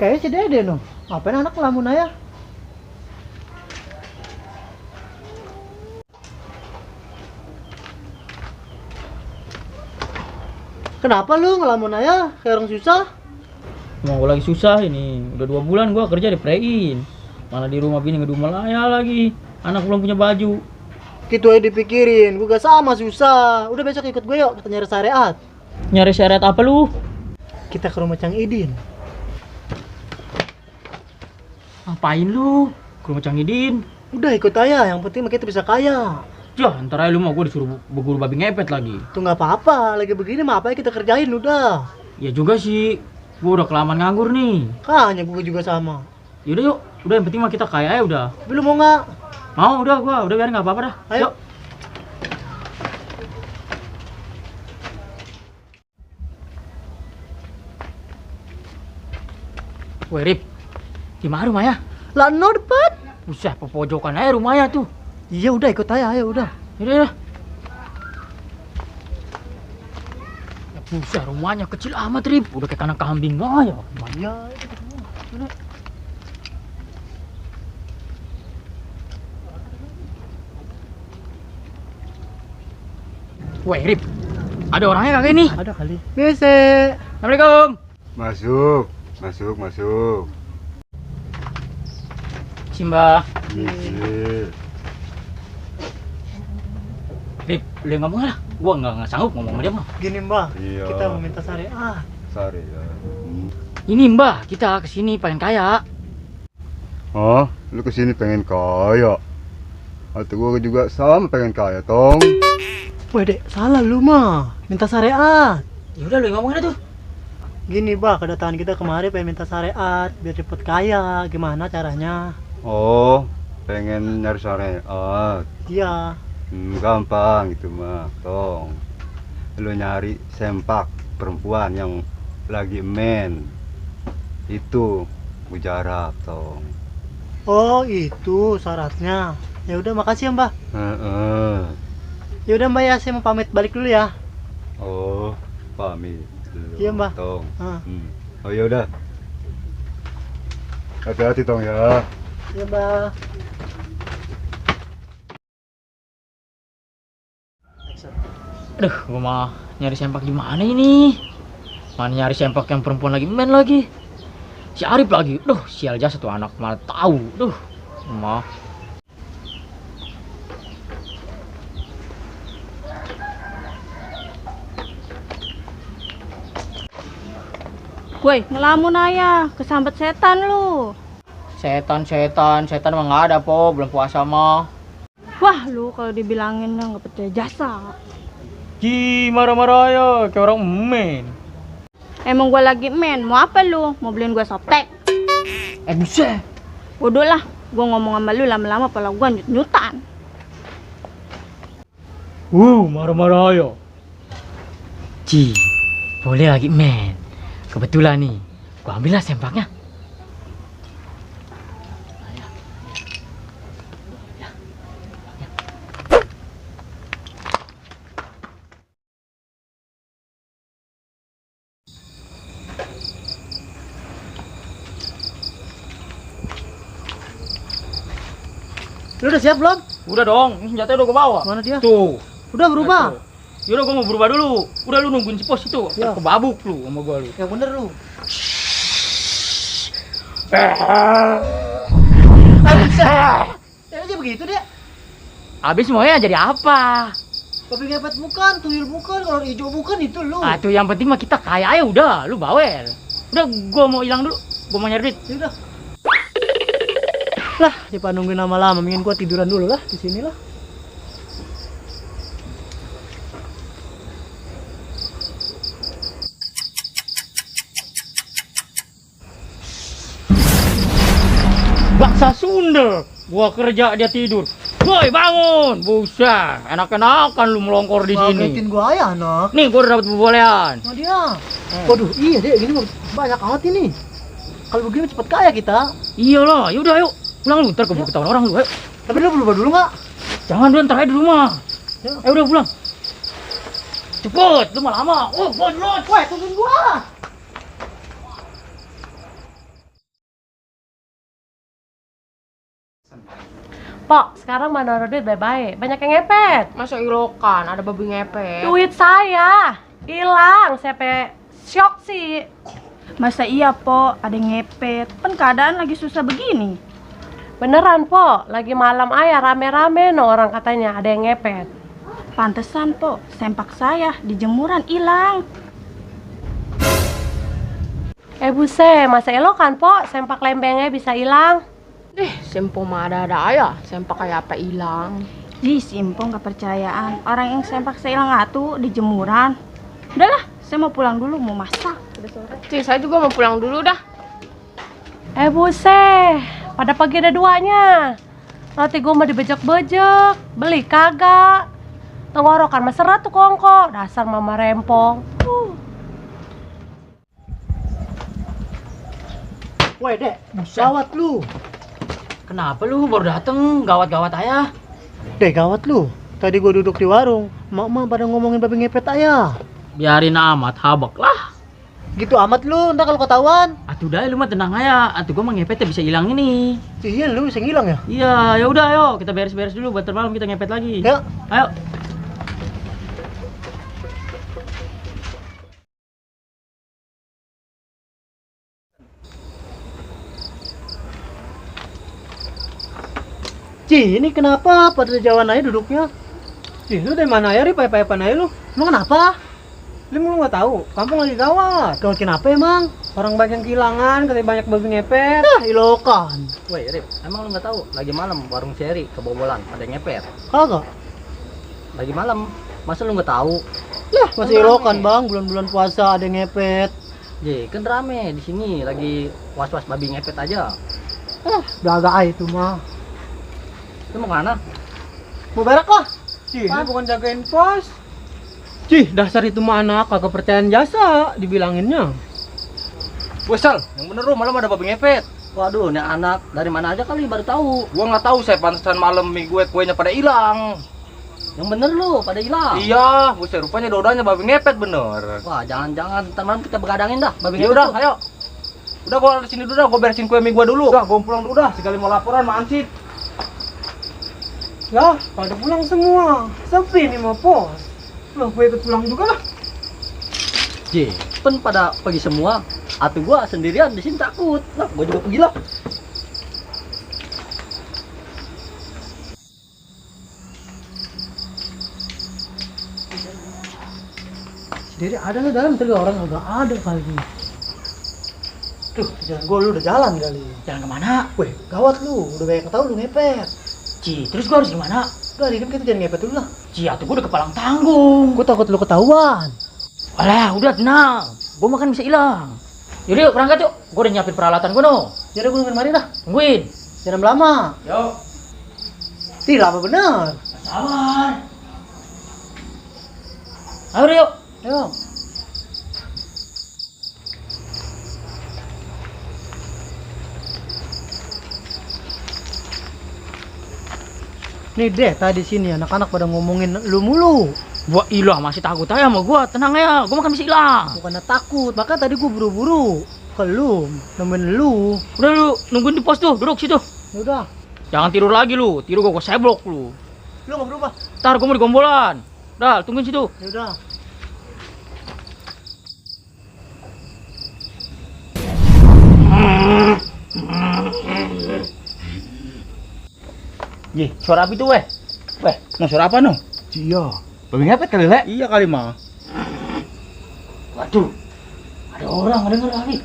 kayaknya si Dede no. Ngapain anak ngelamun aja? Kenapa lu ngelamun aja? Kayak orang susah? Emang gue lagi susah ini. Udah 2 bulan gue kerja di Prein. Mana di rumah bini ngedumel aja lagi. Anak belum punya baju. Gitu aja dipikirin, gue gak sama susah. Udah besok ikut gue yuk, kita nyari syariat. Nyari syariat apa lu? Kita ke rumah Cang Idin. Ngapain lu? Ke rumah Cang Idin. Udah ikut aja, yang penting kita bisa kaya. Ya, ntar aja lu mau gue disuruh berguru babi ngepet lagi. Tuh nggak apa-apa, lagi begini mah apa kita kerjain udah. Ya juga sih, gue udah kelamaan nganggur nih. Kayaknya gue juga sama. Yaudah yuk, udah yang penting mah kita kaya ya udah. Tapi lu mau nggak? Mau udah udah biarin nggak apa-apa dah. Ayo. Yuk. Woi Rip, di mana rumahnya? Lah no depan. Usah pojokan aja rumahnya tuh. Iya udah ikut aja, ayo udah. Yaudah. Ya usah rumahnya kecil amat Rip, udah kayak kandang kambing aja. Iya. Woi Rip, ada orangnya kagak nih? Ada kali. Biasa. Assalamualaikum. Masuk. Simba. Iya. Rip, lu yang ngomong lah. Gua nggak sanggup ngomong sama dia mah. Gini Mbak, Iya. kita mau minta syariat. Sari ya. Ini Mbah, kita kesini pengen kaya. Oh, lu kesini pengen kaya? Atau gua juga sama pengen kaya, Tong? Wah dek, salah lu mah. Minta syariat. Ya udah lu yang ngomong aja tuh. Gini Mbak, kedatangan kita kemarin pengen minta syariat biar cepet kaya. Gimana caranya? Oh, pengen nyari syariat. Iya. Gampang gitu mah, Tong. Lu nyari sempak perempuan yang lagi men. Itu mujarab, Tong. Oh itu syaratnya. Ya udah makasih ya Mbak. Heeh. Ya udah Mbak ya, saya mau pamit balik dulu ya. Oh, pamit dulu, Iya, Mbak. Tong. Ah. Oh ya udah. Hati-hati, Tong ya. Ya Mbak. Aduh, gua mah nyari sempak gimana ini? Mana nyari sempak yang perempuan lagi men lagi? Si Arif lagi. Duh, sial jasa tuh anak malah tahu. Duh, mah. Woi, ngelamun aja, kesambet setan lu. Setan mah nggak ada po, belum puasa mah. Wah, lu kalau dibilangin nggak percaya jasa. Ji, marah-marah ya, kayak orang men. Emang gua lagi men, mau apa lu? Mau beliin gua softtek? Buset. Bodoh lah, gua ngomong sama lu lama-lama pala gua nyut-nyutan. Marah-marah ya. Ji, boleh lagi men. Kebetulan nih, gua ambil lah sempaknya. Lu udah siap belum? Udah dong, ini senjata udah gua bawa. Mana dia? Tuh. Udah berubah. Yaudah gua mau berubah dulu. Udah lu nungguin si pos itu. Ya. Kebabuk lu sama gua lu. Yang bener lu. Ya aja begitu deh. Habis semuanya jadi apa? Babi ngepet bukan, tuyul bukan, kolor hijau bukan, itu lu. Ah tuh yang penting mah kita kaya ya udah, lu bawel. Udah gua mau hilang dulu. Gua mau nyari duit. Ya udah. Lah, daripada nungguin lama-lama, mendingan gua tiduran dulu lah di sini lah. Baksa Sunda. Gua kerja dia tidur. Woi bangun, buset, enak-enakan lu melongkor di sini. Ngagetin gua aja anak. Nih gua udah dapat pembolehan. Nah dia. Waduh, iya deh, gini mah banyak amat ini. Kalau begini cepet kaya kita. Iyalah, yaudah ayo. Pulang lu, ntar keburu ketahuan orang lu, ayo. Tapi lu berubah dulu nggak? Jangan dulu, ntar aja di rumah. Ya. Ayo udah pulang. Cepet, lu mah lama. Oh, gua dulu. Woi, tungguin gua. Pok, sekarang mana ada duit baik-baik. Banyak yang ngepet. Masa ilokan ada babi ngepet? Duit saya hilang. Saya syok sih. Masa iya, Po? Ada yang ngepet. Kan keadaan lagi susah begini. Beneran, Po. Lagi malam ayah rame-rame no orang katanya ada yang ngepet. Pantesan, Po. Sempak saya di jemuran hilang. Buset, masa elokan, Po? Sempak lembengnya bisa hilang. Sempo mah ada ayah. Sempak kayak apa hilang? Ih, Simpo nggak percayaan. Orang yang sempak saya hilang atuh di jemuran. Udahlah, saya mau pulang dulu, mau masak. Udah sore. Saya juga mau pulang dulu dah. Buset, pada pagi ada duanya. Roti gue mah dibejek-bejek, beli kagak. Tenggorokan mah serat tuh kongko, dasar mama rempong. Woi, Dek, gawat lu. Kenapa lu baru dateng? Gawat-gawat ayah. Dek, gawat lu. Tadi gua duduk di warung, mak pada ngomongin babi ngepet ayah. Biarin amat, habak lah. Gitu amat lu, ntar kalau ketahuan. Atuh dah lu mah tenang aja. Atuh gua mah ngepetnya bisa hilang ini. Iya, lu bisa ngilang ya? Iya, ya udah ayo kita beres-beres dulu buat malam kita ngepet lagi. Ya. Ayo. Ci, ini kenapa pada jauhan aja duduknya? Ci, lu dari mana ya, Ri? Payah-payahan aja lu. Lu kenapa? Lu nggak tahu, kampung lagi gawat. Gawat kenapa emang? Orang banyak yang kehilangan, katanya banyak babi ngepet. Ilokan. Woi Rip, emang lu nggak tahu? Lagi malam warung Cherry kebobolan, ada yang ngepet. Kagak. Lagi malam, masa lu nggak tahu? Lah, masih ilokan bang, bulan-bulan puasa ada yang ngepet. Ye, kan rame di sini, lagi was-was babi ngepet aja. Daga ay itu mah. Lu mau kemana? Mau berak lah. Ci, ini bukan jagain pos. Cih, dasar itu mah anak kagak percayaan jasa dibilanginnya. Wesal, yang bener lu malam ada babi ngepet. Waduh, ini anak dari mana aja kali baru tahu. Gua nggak tahu, saya pantesan malam mie gue kuenya pada hilang. Yang bener lu, pada hilang. Iya, buset rupanya dodanya babi ngepet bener. Wah, jangan-jangan ntar malam kita begadangin dah babi Ya ngepet. udah, tuh. ayo. Udah gua di sini dulu dah, gua beresin kue mie gua dulu. Udah, gua pulang dulu dah, sekali mau laporan sama Ansip. Lah, pada pulang semua. Sepi nih mau pos. Loh, gue ikut pulang juga lah. Ye, pen pada pergi semua. Atuh gua sendirian di sini takut. Lah, gua juga pergi lah. Sendiri ada lah dalam, tiga orang agak ada kali. Tuh, jalan gue lu udah jalan kali. Jalan kemana? Weh, gawat lu, udah banyak yang tahu lu ngepet. Ci, terus gua harus gimana? Udah, kan kita jangan ngepet dulu lah. Ci, atuh gua udah kepalang tanggung. Gue takut lu ketahuan. Alah, udah tenang. Gua makan bisa hilang. Yaudah yuk berangkat yuk. Gua udah nyiapin peralatan gua no. Jadi gue nungguin mari dah. Tungguin. Jangan lama. Yo. Ih, lama bener. Sabar. Ayo yuk. Ayo. Nih deh, tadi sini anak-anak pada ngomongin lu mulu. Wah ilah masih takut aja sama gua. Tenang ya, gua makan bisa hilang. Bukannya takut, maka tadi gua buru-buru ke lu, nemenin lu. Udah lu nungguin di pos tuh, duduk situ. Ya udah, Jangan tidur lagi lu. Tidur gua seblok lu. lu nggak berubah. Ntar gua mau di gombolan. Udah, tungguin situ. Ya udah. Ye, suara apa itu weh? Weh, no suara apa no? Iya. Babi ngepet kali le? Iya kali mah. Waduh. Ada orang ngedenger kali.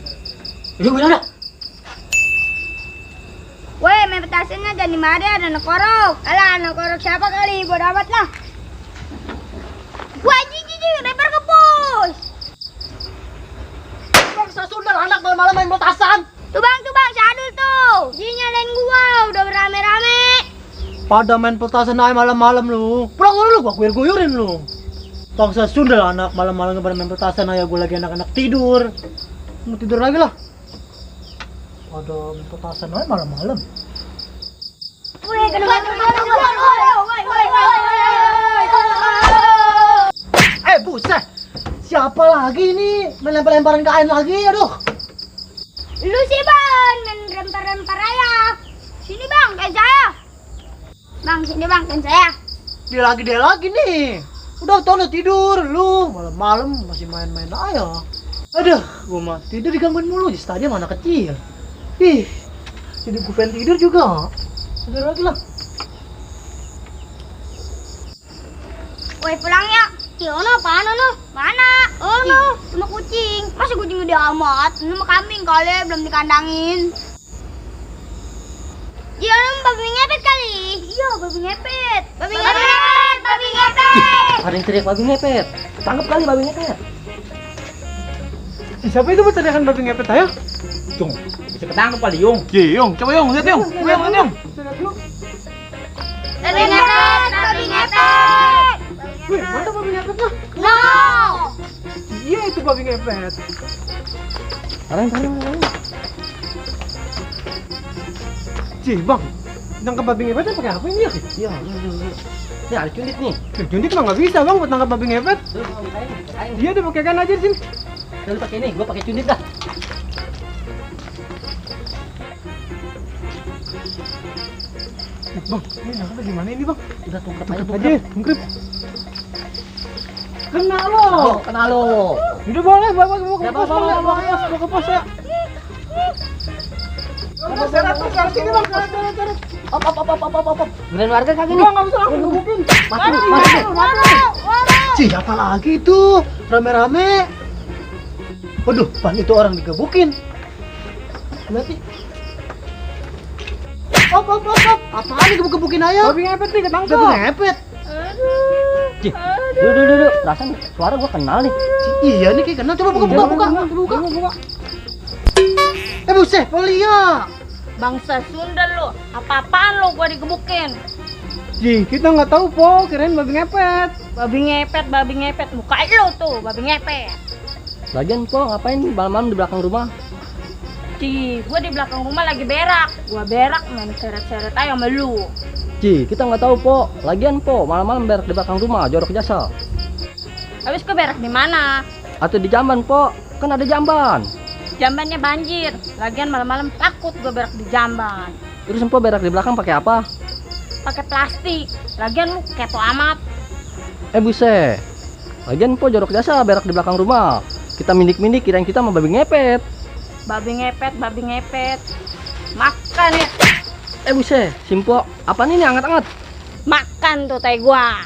Udah gimana? Weh, main petasannya jadi mari ada anak korok. Alah, anak korok siapa kali? Bodo amat lah. Wah, jiji, lempar ke pos. Bangsa sundal anak malam-malam main petasan. Tuh bang, sadul tuh. Ji nyalain gua, udah berame-rame. Pada main petasan aja malam-malam lu. Pulang dulu, gua guyur-guyurin lu. Bangsa sundal anak malam-malam pada main petasan aja, gua lagi anak-anak tidur. Mau tidur lagi lah. Pada main petasan aja malam-malam. Weh, kedua. Buset. Siapa lagi ini? Main lempar-lemparan kain lagi, aduh. Lu sih bang, main rempar-rempar aja. Sini bang, kayak saya. Bang, sini bang, kan saya. Dia lagi nih. Udah tau tidur lu, malam-malam masih main-main aja. Aduh, gua mah tidur digangguin mulu di stadion mana kecil. Ih, jadi gua pengen tidur juga. Tidur lagi lah. Woi pulang ya. Ono apaan ono? Mana? Ono, sama kucing. Masa kucing gede amat? Sama kambing kali belum dikandangin. Iya, babi ngepet kali. Iya, babi ngepet. Babi ngepet, babi ngepet. Ada yang teriak babi ngepet. Tangkap kali babi ngepet. Siapa itu berteriakan babi ngepet ayo? Yung, bisa ketangkep kali Yung. Iya Yung, coba Yung, lihat Yung. Yung, lihat Yung. Babi ngepet, babi ngepet. Wih, mana babi ngepetnya? No. Iya itu babi ngepet. Taruh. Cih bang, nangkap babi ngepetnya pakai apa ini ya? Iya. Ini ada cundit nih. Cundit mah nggak bisa bang buat nangkap babi ngepet. Iya udah pakai kan aja di sini. Lu pakai ini, gua pakai cundit dah. Bang, ini nangkapnya gimana ini bang? Udah tungkep Aja, tungkrip. Kena lo. Kena lo. Udah boleh, bawa ke pos, bawa ke pos ya. Seret, sini bang, seret. Op. Beneran warga kagak nih? Bang, nggak bisa langsung gebukin. Masuk. Cih, apa lagi itu? Rame-rame. Waduh, pan itu orang digebukin. Lihat nih. Op. Apaan digebuk-gebukin ayam? Babi ngepet nih, ketangkep. Babi ngepet. Cih, duduk. Perasaan suara gua kenal nih. Iya nih kayak kenal. Coba buka. Buset, Polia. Bangsa Sunda lo, apa-apaan lo gua digebukin. Ji, kita nggak tahu po, kirain babi ngepet. Babi ngepet, muka lo tuh, babi ngepet. Lagian po ngapain malam-malam di belakang rumah? Cih, gua di belakang rumah lagi berak. Gua berak main seret-seret aja sama lu. Cih, kita nggak tahu po. Lagian po malam-malam berak di belakang rumah, jorok jasa. Habis gua berak di mana? Atau di jamban po, kan ada jamban. Jambannya banjir. Lagian malam-malam takut gua berak di jamban. Terus po berak di belakang pakai apa? Pakai plastik. Lagian lu kepo amat. Buset. Lagian po jorok jasa berak di belakang rumah. Kita mindik-mindik kirain kita mau babi ngepet. Babi ngepet. Makan ya. Buset, Simpo, apa nih angkat-angkat? Makan tuh tai gua.